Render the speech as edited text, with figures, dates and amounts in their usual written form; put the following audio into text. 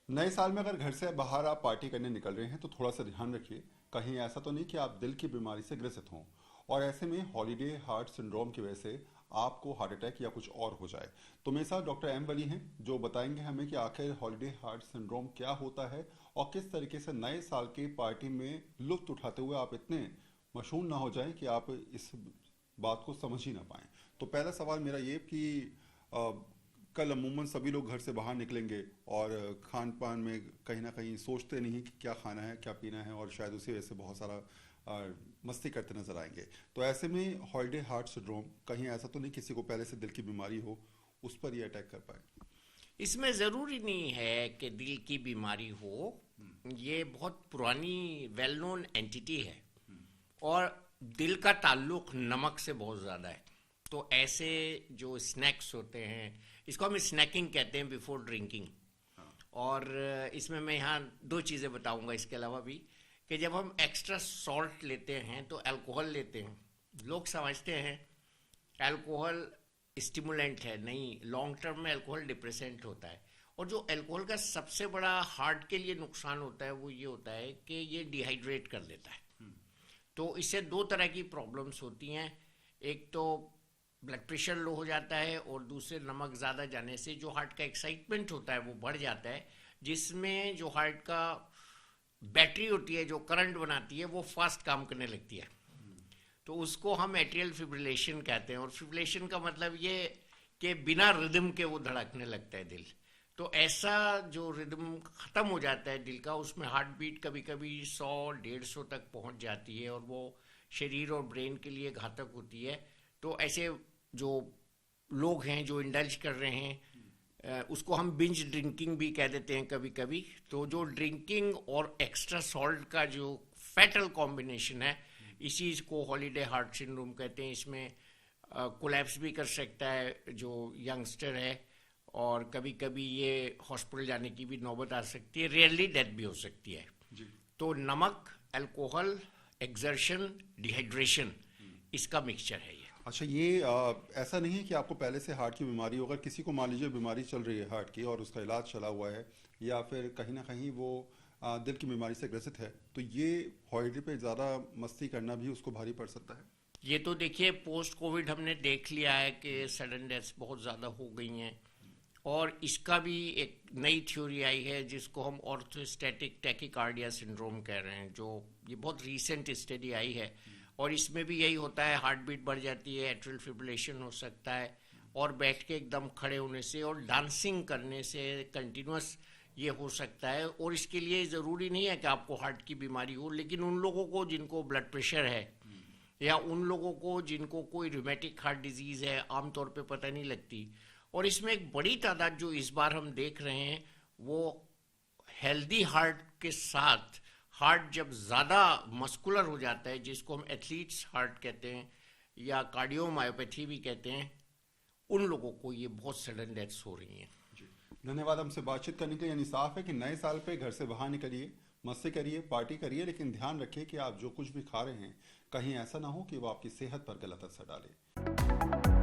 नए साल में अगर घर से बाहर आप पार्टी करने निकल रहे हैं तो थोड़ा सा ध्यान रखिए, कहीं ऐसा तो नहीं कि आप दिल की बीमारी से ग्रसित हों और ऐसे में हॉलीडे हार्ट सिंड्रोम की वजह से आपको हार्ट अटैक या कुछ और हो जाए। तो मेरे साथ डॉक्टर एम वली हैं जो बताएंगे हमें कि आखिर हॉलीडे हार्ट सिंड्रोम क्या होता है और किस तरीके से नए साल की पार्टी में लुत्फ उठाते हुए आप इतने मशहूर ना हो जाएं कि आप इस बात को समझ ही ना पाएं। तो पहला सवाल मेरा ये कि अ, कल अमूमन सभी लोग घर से बाहर निकलेंगे और खान पान में कहीं ना कहीं सोचते नहीं कि क्या खाना है क्या पीना है और शायद उसी वजह से बहुत सारा मस्ती करते नजर आएंगे। तो ऐसे में हॉलीडे हार्ट सिंड्रोम कहीं ऐसा तो नहीं किसी को पहले से दिल की बीमारी हो उस पर ये अटैक कर पाए? इसमें ज़रूरी नहीं है कि दिल की बीमारी हो। ये बहुत पुरानी वेल नोन एंटिटी है और दिल का ताल्लुक नमक से बहुत ज़्यादा है। तो ऐसे जो स्नैक्स होते हैं, इसको हम स्नैकिंग कहते हैं बिफोर ड्रिंकिंग। और इसमें मैं यहाँ दो चीज़ें बताऊंगा इसके अलावा भी, कि जब हम एक्स्ट्रा सॉल्ट लेते हैं तो अल्कोहल लेते हैं। लोग समझते हैं अल्कोहल स्टिमुलेंट है, नहीं, लॉन्ग टर्म में अल्कोहल डिप्रेसेंट होता है। और जो अल्कोहल का सबसे बड़ा हार्ट के लिए नुकसान होता है वो ये होता है कि ये डिहाइड्रेट कर देता है। तो इससे दो तरह की प्रॉब्लम्स होती हैं। एक तो ब्लड प्रेशर लो हो जाता है और दूसरे नमक ज़्यादा जाने से जो हार्ट का एक्साइटमेंट होता है वो बढ़ जाता है, जिसमें जो हार्ट का बैटरी होती है जो करंट बनाती है वो फास्ट काम करने लगती है। तो उसको हम एट्रियल फिब्रिलेशन कहते हैं। और फिब्रिलेशन का मतलब ये कि बिना रिदम के वो धड़कने लगता है दिल। तो ऐसा जो रिदम ख़त्म हो जाता है दिल का, उसमें हार्ट बीट कभी कभी 100-150 तक पहुंच जाती है और वो शरीर और ब्रेन के लिए घातक होती है। तो ऐसे जो लोग हैं जो इंडल्ज कर रहे हैं, उसको हम बिंज ड्रिंकिंग भी कह देते हैं कभी कभी। तो जो ड्रिंकिंग और एक्स्ट्रा सॉल्ट का जो फैटल कॉम्बिनेशन है, इसी को हॉलीडे हार्ट सिंड्रोम कहते हैं। इसमें कोलैप्स भी कर सकता है जो यंगस्टर है, और कभी कभी ये हॉस्पिटल जाने की भी नौबत आ सकती है। रियरली डेथ भी हो सकती है। जी। तो नमक, अल्कोहल, एक्सर्शन, डिहाइड्रेशन, इसका मिक्सचर है ये। अच्छा, ये ऐसा नहीं है कि आपको पहले से हार्ट की बीमारी हो, अगर किसी को मान लीजिए बीमारी चल रही है हार्ट की और उसका इलाज चला हुआ है या फिर कहीं ना कहीं वो दिल की बीमारी से ग्रसित है, तो ये हॉलीडे पे ज़्यादा मस्ती करना भी उसको भारी पड़ सकता है। ये तो देखिए पोस्ट कोविड हमने देख लिया है कि सडन डेथ्स बहुत ज़्यादा हो गई हैं। और इसका भी एक नई थ्योरी आई है जिसको हम ऑर्थोस्टैटिक टैकीकार्डिया सिंड्रोम कह रहे हैं, जो ये बहुत रीसेंट स्टडी आई है। और इसमें भी यही होता है, हार्ट बीट बढ़ जाती है, एट्रियल फिब्रिलेशन हो सकता है, और बैठ के एकदम खड़े होने से और डांसिंग करने से कंटिन्यूस ये हो सकता है। और इसके लिए ज़रूरी नहीं है कि आपको हार्ट की बीमारी हो, लेकिन उन लोगों को जिनको ब्लड प्रेशर है या उन लोगों को जिनको कोई रूमेटिक हार्ट डिजीज़ है, आमतौर पे पता नहीं लगती। और इसमें एक बड़ी तादाद जो इस बार हम देख रहे हैं वो हेल्दी हार्ट के साथ, हार्ट जब ज़्यादा मस्कुलर हो जाता है, जिसको हम एथलीट्स हार्ट कहते हैं या कार्डियोमायोपैथी भी कहते हैं, उन लोगों को ये बहुत सडन डेथ्स हो रही हैं। जी। धन्यवाद हमसे बातचीत करने के लिए। यानी साफ है कि नए साल पे घर से बाहर निकलिए, मस्ती करिए, पार्टी करिए, लेकिन ध्यान रखिए कि आप जो कुछ भी खा रहे हैं कहीं ऐसा ना हो कि वो आपकी सेहत पर गलत असर डाले।